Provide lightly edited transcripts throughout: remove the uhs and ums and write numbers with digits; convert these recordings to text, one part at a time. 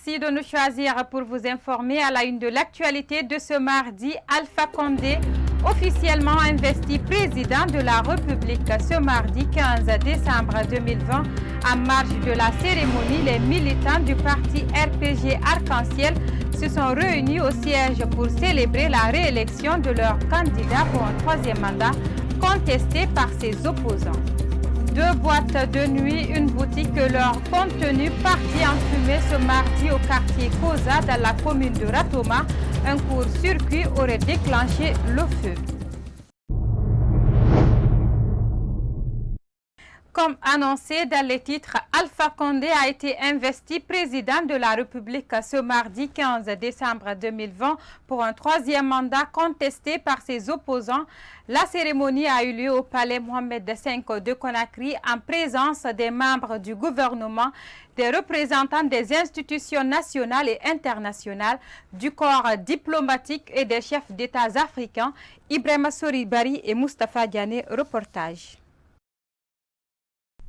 Merci de nous choisir pour vous informer à la une de l'actualité de ce mardi. Alpha Condé, officiellement investi président de la République ce mardi 15 décembre 2020. En marge de la cérémonie, les militants du parti RPG Arc-en-Ciel se sont réunis au siège pour célébrer la réélection de leur candidat pour un troisième mandat contesté par ses opposants. 2 boîtes de nuit, une boutique, leur contenu parti en fumée ce mardi au quartier Koza dans la commune de Ratoma. Un court-circuit aurait déclenché le feu. Comme annoncé dans les titres, Alpha Condé a été investi président de la République ce mardi 15 décembre 2020 pour un troisième mandat contesté par ses opposants. La cérémonie a eu lieu au palais Mohamed V de Conakry en présence des membres du gouvernement, des représentants des institutions nationales et internationales, du corps diplomatique et des chefs d'État africains. Ibrahima Soribari et Moustapha Diané, reportage.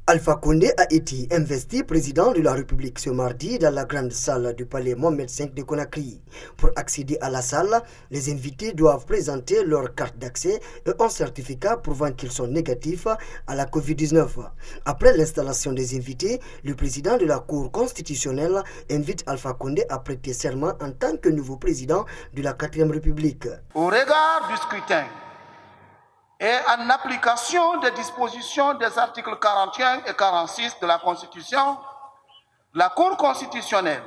Alpha Condé a été investi président de la République ce mardi dans la grande salle du palais Mohamed V de Conakry. Pour accéder à la salle, les invités doivent présenter leur carte d'accès et un certificat prouvant qu'ils sont négatifs à la Covid-19. Après l'installation des invités, le président de la Cour constitutionnelle invite Alpha Condé à prêter serment en tant que nouveau président de la 4e République. Au regard du scrutin, et en application des dispositions des articles 41 et 46 de la Constitution, la Cour constitutionnelle,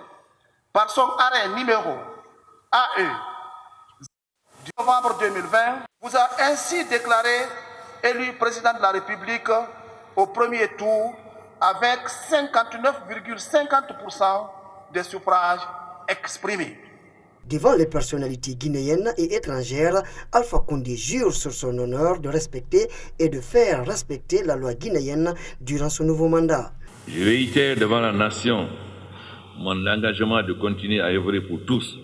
par son arrêt numéro AE du novembre 2020, vous a ainsi déclaré élu président de la République au premier tour avec 59,50% des suffrages exprimés. Devant les personnalités guinéennes et étrangères, Alpha Condé jure sur son honneur de respecter et de faire respecter la loi guinéenne durant son nouveau mandat. Je réitère devant la nation mon engagement de continuer à œuvrer pour tous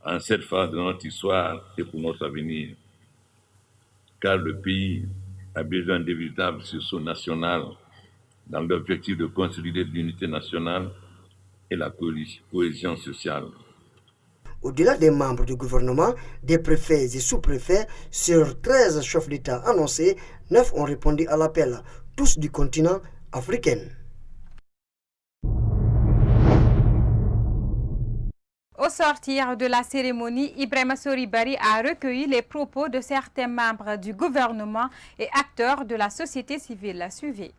en cette phase de notre histoire et pour notre avenir. Car le pays a besoin de véritables sursaut national dans l'objectif de consolider l'unité nationale et la cohésion sociale. Au-delà des membres du gouvernement, des préfets et sous-préfets, sur 13 chefs d'État annoncés, 9 ont répondu à l'appel, tous du continent africain. Au sortir de la cérémonie, Ibrahima Soribari a recueilli les propos de certains membres du gouvernement et acteurs de la société civile. Suivez.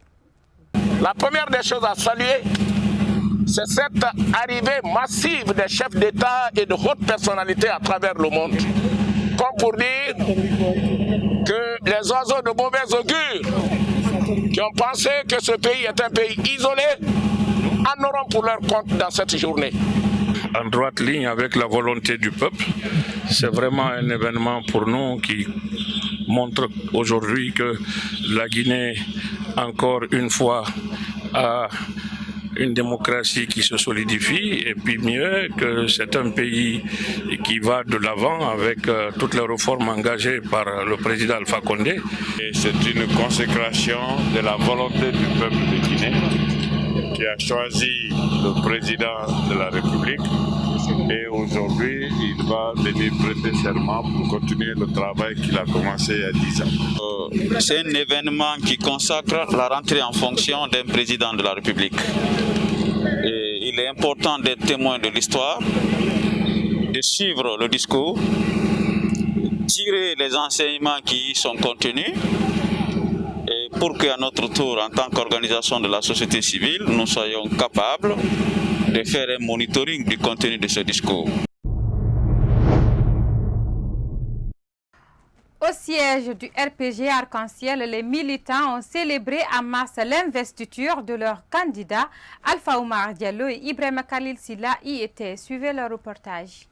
La première des choses à saluer, c'est cette arrivée massive des chefs d'État et de hautes personnalités à travers le monde. Comme pour dire que les oiseaux de mauvais augure qui ont pensé que ce pays est un pays isolé en auront pour leur compte dans cette journée. En droite ligne avec la volonté du peuple, c'est vraiment un événement pour nous qui montre aujourd'hui que la Guinée, encore une fois, a une démocratie qui se solidifie et puis mieux que c'est un pays qui va de l'avant avec toutes les réformes engagées par le président Alpha Condé. Et c'est une consécration de la volonté du peuple de Guinée qui a choisi le président de la République et aujourd'hui il va venir prêter serment pour continuer le travail qu'il a commencé il y a 10 ans. C'est un événement qui consacre la rentrée en fonction d'un président de la République. Et il est important d'être témoin de l'histoire, de suivre le discours, tirer les enseignements qui y sont contenus, et pour qu'à notre tour, en tant qu'organisation de la société civile, nous soyons capables de faire un monitoring du contenu de ce discours. Au siège du RPG Arc-en-Ciel, les militants ont célébré en masse l'investiture de leurs candidats. Alpha Oumar Diallo et Ibrahima Khalil Silla y étaient. Suivez le reportage.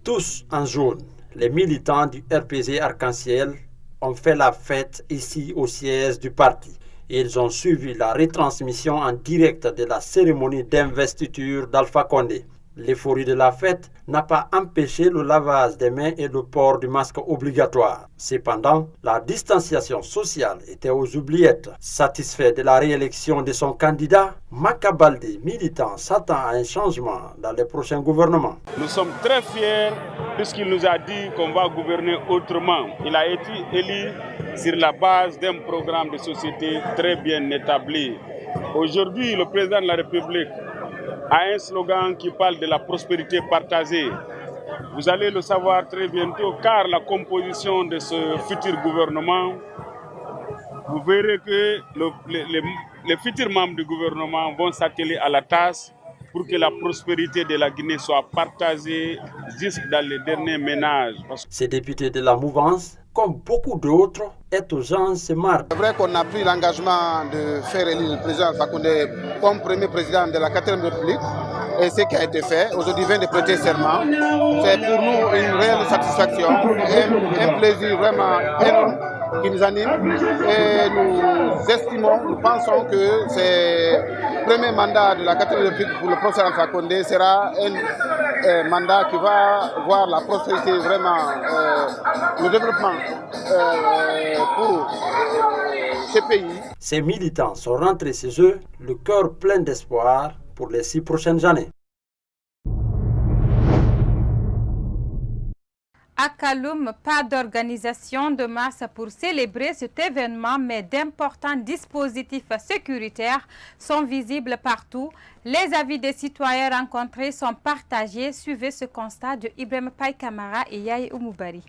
Tous en jaune, les militants du RPG Arc-en-Ciel ont fait la fête ici au siège du parti. Ils ont suivi la retransmission en direct de la cérémonie d'investiture d'Alpha Condé. L'euphorie de la fête n'a pas empêché le lavage des mains et le port du masque obligatoire. Cependant, la distanciation sociale était aux oubliettes. Satisfait de la réélection de son candidat, Maka Baldé, militant, s'attend à un changement dans les prochains gouvernements. Nous sommes très fiers puisqu'il nous a dit qu'on va gouverner autrement. Il a été élu sur la base d'un programme de société très bien établi. Aujourd'hui, le président de la République a un slogan qui parle de la prospérité partagée. Vous allez le savoir très bientôt car la composition de ce futur gouvernement, vous verrez que les futurs membres du gouvernement vont s'atteler à la tâche pour que la prospérité de la Guinée soit partagée jusque dans les derniers ménages. Ces députés de la mouvance, comme beaucoup d'autres, est aux gens ce mardi. C'est vrai qu'on a pris l'engagement de faire élire le président Alpha Condé comme premier président de la 4e République. Et ce qui a été fait, aujourd'hui vient de prêter serment. C'est pour nous une réelle satisfaction, un plaisir vraiment énorme qui nous anime. Et nous estimons, nous pensons que ce premier mandat de la 4e République pour le professeur Alpha Condé sera un mandat qui va voir la prospérité, vraiment le développement pour ce pays. Ces militants sont rentrés chez eux, le cœur plein d'espoir pour les 6 prochaines années. À Kaloum, pas d'organisation de masse pour célébrer cet événement, mais d'importants dispositifs sécuritaires sont visibles partout. Les avis des citoyens rencontrés sont partagés. Suivez ce constat de Ibrahim Paye Kamara et Yaye Oumoubari.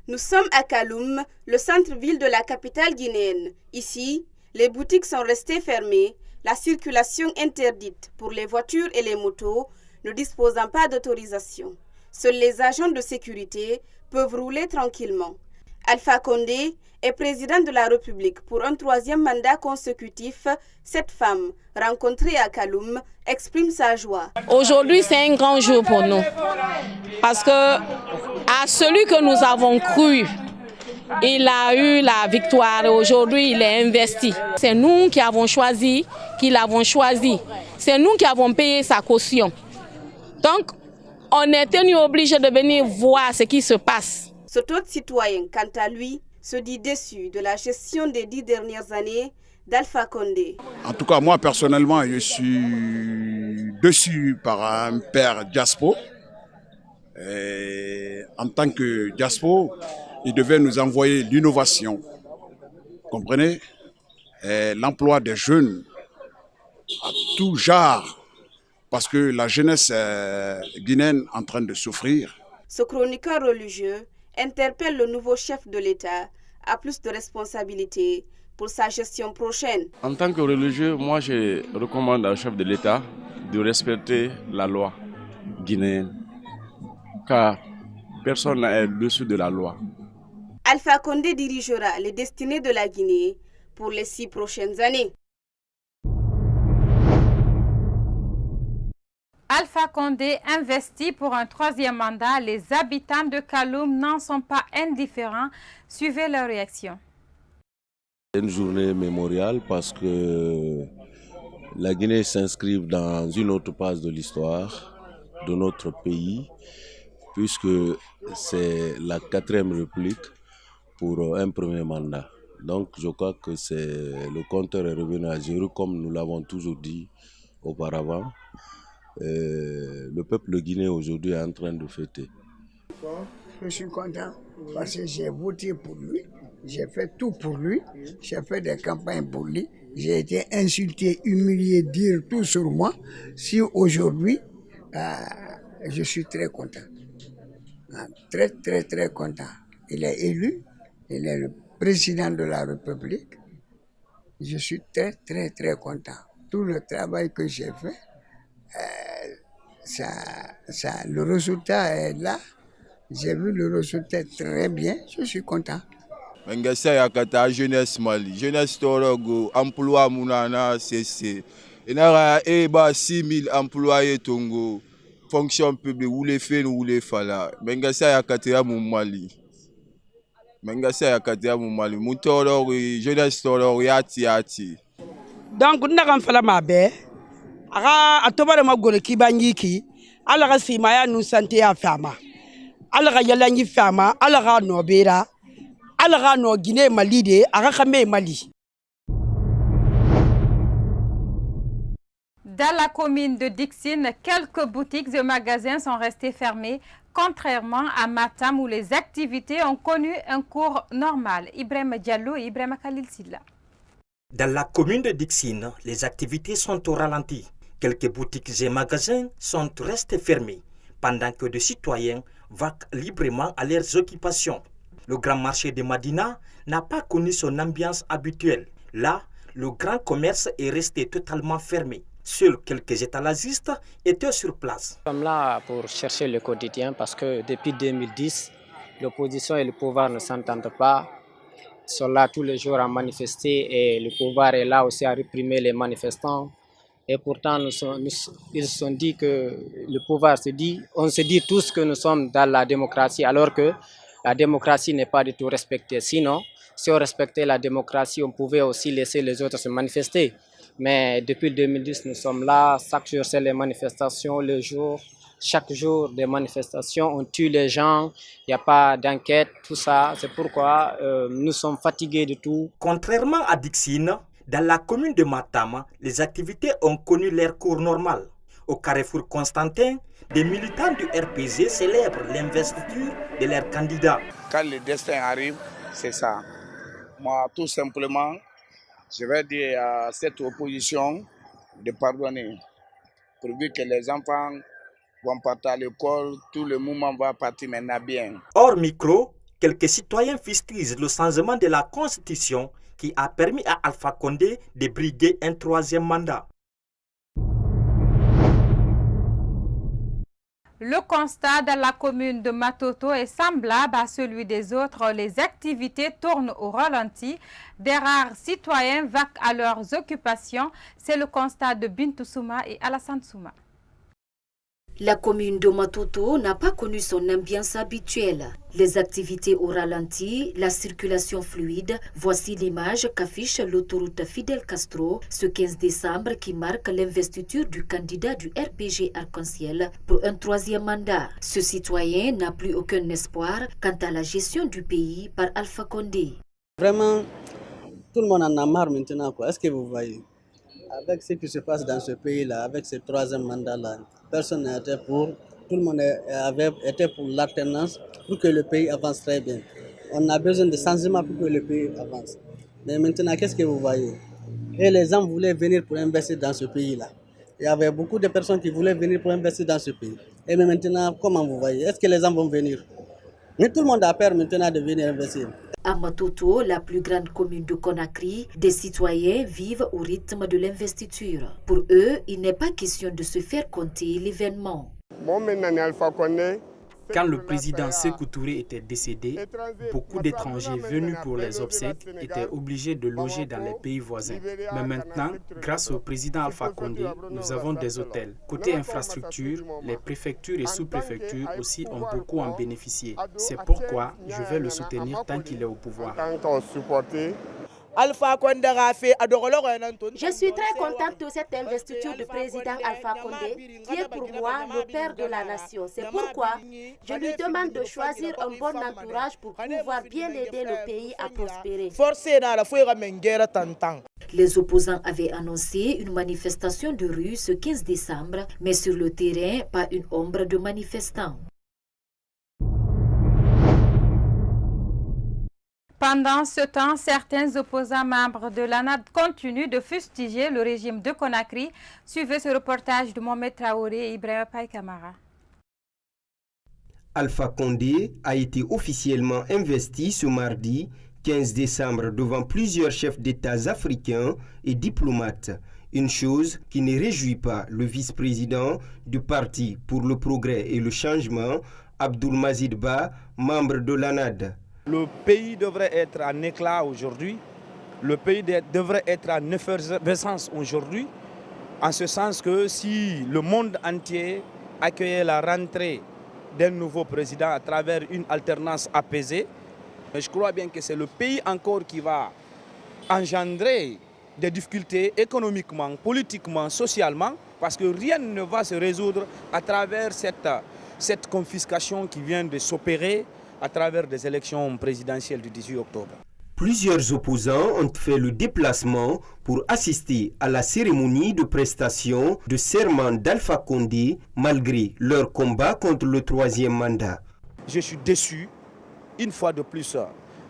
Nous sommes à Kaloum, le centre-ville de la capitale guinéenne. Ici, les boutiques sont restées fermées, la circulation interdite pour les voitures et les motos, ne disposant pas d'autorisation. Seuls les agents de sécurité peuvent rouler tranquillement. Alpha Condé est président de la République pour un 3e mandat consécutif. Cette femme, rencontrée à Kaloum, exprime sa joie. Aujourd'hui, c'est un grand jour pour nous. Parce que à celui que nous avons cru, il a eu la victoire et aujourd'hui il est investi. C'est nous qui avons choisi, qui l'avons choisi. C'est nous qui avons payé sa caution. Donc, on est tenu obligé de venir voir ce qui se passe. Cet autre citoyen, quant à lui, se dit déçu de la gestion des 10 dernières années d'Alpha Condé. En tout cas, moi personnellement, je suis déçu par un père Diaspo. En tant que Diaspo, il devait nous envoyer l'innovation, comprenez, l'emploi des jeunes à tout genre, parce que la jeunesse guinéenne est en train de souffrir. Ce chroniqueur religieux interpelle le nouveau chef de l'État à plus de responsabilités pour sa gestion prochaine. En tant que religieux, moi je recommande au chef de l'État de respecter la loi guinéenne, car personne n'est au-dessus de la loi. Alpha Condé dirigera les destinées de la Guinée pour les 6 prochaines années. Alpha Condé investit pour un 3e mandat. Les habitants de Kaloum n'en sont pas indifférents. Suivez leur réaction. C'est une journée mémoriale parce que la Guinée s'inscrit dans une autre phase de l'histoire de notre pays, puisque c'est la 4e République pour un premier mandat. Donc je crois que le compteur est revenu à zéro, comme nous l'avons toujours dit auparavant. Le peuple guinéen aujourd'hui est en train de fêter. Je suis content parce que j'ai voté pour lui, j'ai fait tout pour lui, j'ai fait des campagnes pour lui, j'ai été insulté, humilié, dire tout sur moi. Si aujourd'hui, je suis très content, très très très content. Il est élu, il est le président de la République. Je suis très très très content. Tout le travail que j'ai fait, le résultat est là. J'ai vu le résultat très bien, je suis content. Mengasa yakata jeunesse Mali, jeunesse torogo, emploi munana cessé. Enara eba 6000 employés tongo, fonction publique ou les faits ou les fala. Mengasa yakata mu Mali. Mengasa yakata mu Mali, mutoro jeunesse torogo yati. Donc nous avons fait la mabe. aga atoba ma gore ki banyiki ala ga simaya nu sante ya fama ala ga yalanyi fama ala ga no bera ala ga no Guinée Mali de aga khame Mali. Dans la commune de Dixine, quelques boutiques et magasins sont restés fermés, contrairement à Matam où les activités ont connu un cours normal. Ibrahim Diallo et Ibrahim Khalil Silla. Dans la commune de Dixine, les activités sont au ralenti. Quelques boutiques et magasins sont restés fermés, pendant que des citoyens vaquent librement à leurs occupations. Le grand marché de Madina n'a pas connu son ambiance habituelle. Là, le grand commerce est resté totalement fermé. Seuls quelques étalagistes étaient sur place. Nous sommes là pour chercher le quotidien parce que depuis 2010, l'opposition et le pouvoir ne s'entendent pas. Ils sont là tous les jours à manifester et le pouvoir est là aussi à réprimer les manifestants. Et pourtant, ils se sont dit que le pouvoir se dit, on se dit tous que nous sommes dans la démocratie alors que la démocratie n'est pas du tout respectée. Sinon, si on respectait la démocratie, on pouvait aussi laisser les autres se manifester. Mais depuis 2010, nous sommes là, chaque jour c'est les manifestations, chaque jour des manifestations, on tue les gens, il n'y a pas d'enquête, tout ça. C'est pourquoi nous sommes fatigués de tout. Contrairement à Dixine, dans la commune de Matam, les activités ont connu leur cours normal. Au carrefour Constantin, des militants du RPG célèbrent l'investiture de leurs candidats. Quand le destin arrive, c'est ça. Moi, tout simplement, je vais dire à cette opposition de pardonner. Pourvu que les enfants vont partir à l'école, tout le mouvement va partir maintenant bien. Hors micro, quelques citoyens fustigent le changement de la Constitution qui a permis à Alpha Condé de briguer un troisième mandat. Le constat dans la commune de Matoto est semblable à celui des autres. Les activités tournent au ralenti. Des rares citoyens vaquent à leurs occupations. C'est le constat de Bintou Souma et Alassane Souma. La commune de Matoto n'a pas connu son ambiance habituelle. Les activités au ralenti, la circulation fluide, voici l'image qu'affiche l'autoroute Fidel Castro ce 15 décembre qui marque l'investiture du candidat du RPG Arc-en-Ciel pour un troisième mandat. Ce citoyen n'a plus aucun espoir quant à la gestion du pays par Alpha Condé. Vraiment, tout le monde en a marre maintenant. Est-ce que vous voyez? Avec ce qui se passe dans ce pays-là, avec ce troisième mandat-là, personne n'était pour. Tout le monde avait été pour l'alternance, pour que le pays avance très bien. On a besoin de changements pour que le pays avance. Mais maintenant, qu'est-ce que vous voyez? Et les gens voulaient venir pour investir dans ce pays-là. Il y avait beaucoup de personnes qui voulaient venir pour investir dans ce pays. Et maintenant, comment vous voyez? Est-ce que les gens vont venir? Mais tout le monde a peur maintenant de venir investir. À Matoto, la plus grande commune de Conakry, des citoyens vivent au rythme de l'investiture. Pour eux, il n'est pas question de se faire compter l'événement. Quand le président Sékou Touré était décédé, beaucoup d'étrangers venus pour les obsèques étaient obligés de loger dans les pays voisins. Mais maintenant, grâce au président Alpha Condé, nous avons des hôtels. Côté infrastructure, les préfectures et sous-préfectures aussi ont beaucoup en bénéficié. C'est pourquoi je vais le soutenir tant qu'il est au pouvoir. Je suis très contente de cette investiture du président Alpha Condé, qui est pour moi le père de la nation. C'est pourquoi je lui demande de choisir un bon entourage pour pouvoir bien aider le pays à prospérer. Les opposants avaient annoncé une manifestation de rue ce 15 décembre, mais sur le terrain, pas une ombre de manifestants. Pendant ce temps, certains opposants membres de l'ANAD continuent de fustiger le régime de Conakry. Suivez ce reportage de Mohamed Traoré et Ibrahim Paye Kamara. Alpha Condé a été officiellement investi ce mardi 15 décembre devant plusieurs chefs d'État africains et diplomates. Une chose qui ne réjouit pas le vice-président du Parti pour le progrès et le changement, Abdoulmazid Ba, membre de l'ANAD. Le pays devrait être en éclat aujourd'hui, le pays devrait être en effervescence aujourd'hui, en ce sens que si le monde entier accueillait la rentrée d'un nouveau président à travers une alternance apaisée, je crois bien que c'est le pays encore qui va engendrer des difficultés économiquement, politiquement, socialement, Parce que rien ne va se résoudre à travers cette confiscation qui vient de s'opérer à travers des élections présidentielles du 18 octobre. Plusieurs opposants ont fait le déplacement pour assister à la cérémonie de prestation de serment d'Alpha Condé malgré leur combat contre le 3e mandat. Je suis déçu, une fois de plus,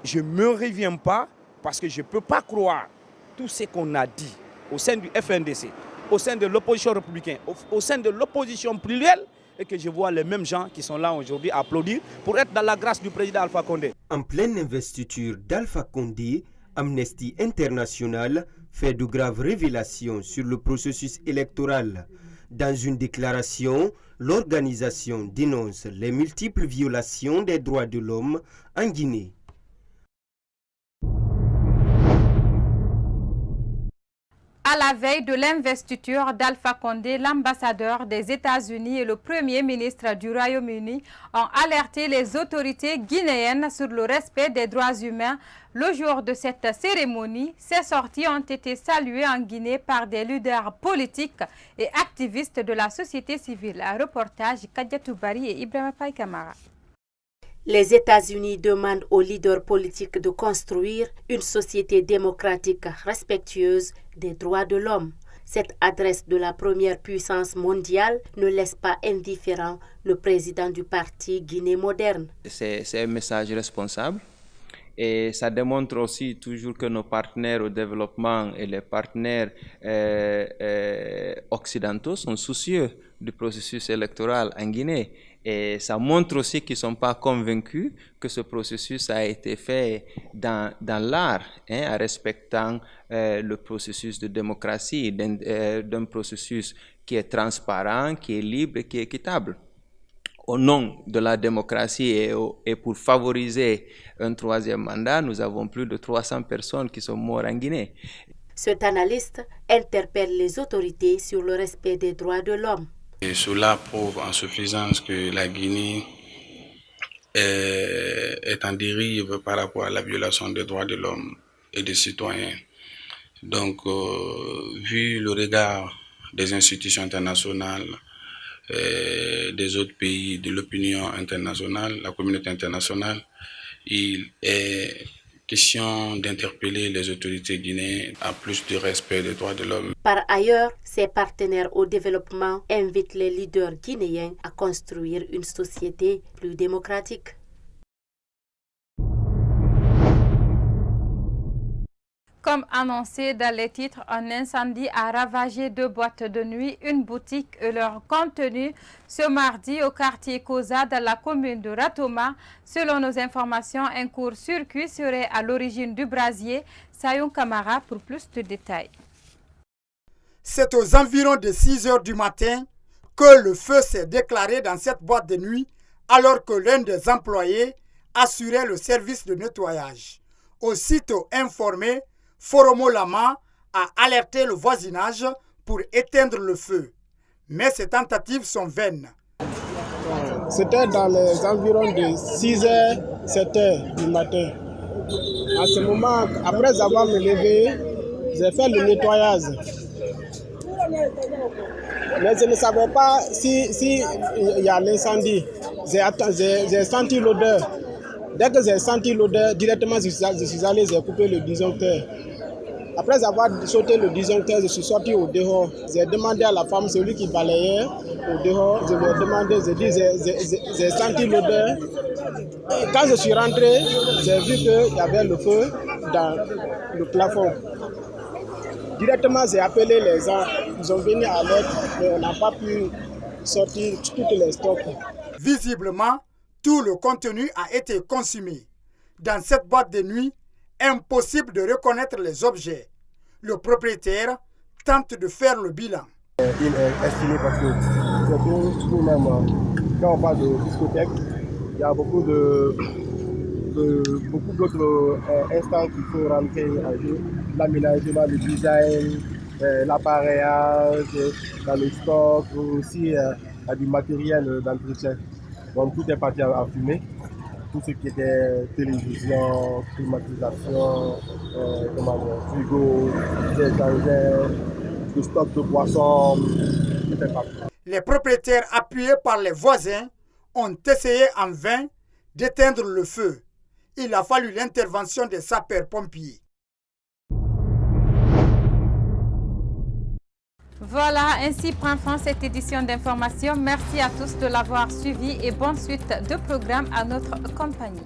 je ne me reviens pas parce que je ne peux pas croire tout ce qu'on a dit au sein du FNDC, au sein de l'opposition républicaine, au sein de l'opposition plurielle, et que je vois les mêmes gens qui sont là aujourd'hui à applaudir pour être dans la grâce du président Alpha Condé. En pleine investiture d'Alpha Condé, Amnesty International fait de graves révélations sur le processus électoral. Dans une déclaration, l'organisation dénonce les multiples violations des droits de l'homme en Guinée. À la veille de l'investiture d'Alpha Condé, l'ambassadeur des États-Unis et le Premier ministre du Royaume-Uni ont alerté les autorités guinéennes sur le respect des droits humains. Le jour de cette cérémonie, ces sorties ont été saluées en Guinée par des leaders politiques et activistes de la société civile. Un reportage Kadiatou Bari et Ibrahima Paye Kamara. Les États-Unis demandent aux leaders politiques de construire une société démocratique respectueuse des droits de l'homme. Cette adresse de la première puissance mondiale ne laisse pas indifférent le président du parti Guinée moderne. C'est un message responsable et ça démontre aussi toujours que nos partenaires au développement et les partenaires occidentaux sont soucieux du processus électoral en Guinée. Et ça montre aussi qu'ils ne sont pas convaincus que ce processus a été fait dans l'art, en respectant le processus de démocratie, d'un processus qui est transparent, qui est libre et qui est équitable. Au nom de la démocratie et pour favoriser un 3e mandat, nous avons plus de 300 personnes qui sont mortes en Guinée. Cet analyste interpelle les autorités sur le respect des droits de l'homme. Et cela prouve en suffisance que la Guinée est en dérive par rapport à la violation des droits de l'homme et des citoyens. Donc, vu le regard des institutions internationales, des autres pays, de l'opinion internationale, la communauté internationale, il est question d'interpeller les autorités guinéennes à plus de respect des droits de l'homme. Par ailleurs, ses partenaires au développement invitent les leaders guinéens à construire une société plus démocratique. Comme annoncé dans les titres, un incendie a ravagé 2 boîtes de nuit, une boutique et leur contenu ce mardi au quartier Koza dans la commune de Ratoma. Selon nos informations, un court-circuit serait à l'origine du brasier. Sayon Kamara pour plus de détails. C'est aux environs de 6 heures du matin que le feu s'est déclaré dans cette boîte de nuit alors que l'un des employés assurait le service de nettoyage. Aussitôt informé, Foromo Lama a alerté le voisinage pour éteindre le feu. Mais ces tentatives sont vaines. C'était dans les environs de 6h, 7h du matin. À ce moment, après avoir me levé, j'ai fait le nettoyage. Mais je ne savais pas si y a l'incendie. J'ai senti l'odeur. Dès que j'ai senti l'odeur, directement je suis allé, j'ai coupé le disjoncteur. Après avoir sauté le disjoncteur, je suis sorti au dehors. J'ai demandé à la femme, celui qui balayait au dehors, je lui ai demandé, j'ai senti l'odeur. Quand je suis rentré, j'ai vu qu'il y avait le feu dans le plafond. Directement, j'ai appelé les gens. Ils sont venus à l'aide, mais on n'a pas pu sortir toutes les stocks. Visiblement, tout le contenu a été consumé. Dans cette boîte de nuit, impossible de reconnaître les objets. Le propriétaire tente de faire le bilan. Il est estimé parce que tout même, quand on parle de discothèque, il y a beaucoup d'autres instants qu'il faut rentrer en jeu. L'aménagement, le design, l'appareillage, dans le stock, aussi il y a du matériel d'entretien. Donc tout est parti en fumée. Tout ce qui était télévision, climatisation, frigo, des engins, le stock de poissons, Les propriétaires, appuyés par les voisins, ont essayé en vain d'éteindre le feu. Il a fallu l'intervention des sapeurs-pompiers. Voilà, ainsi prend fin cette édition d'information. Merci à tous de l'avoir suivi et bonne suite de programme à notre compagnie.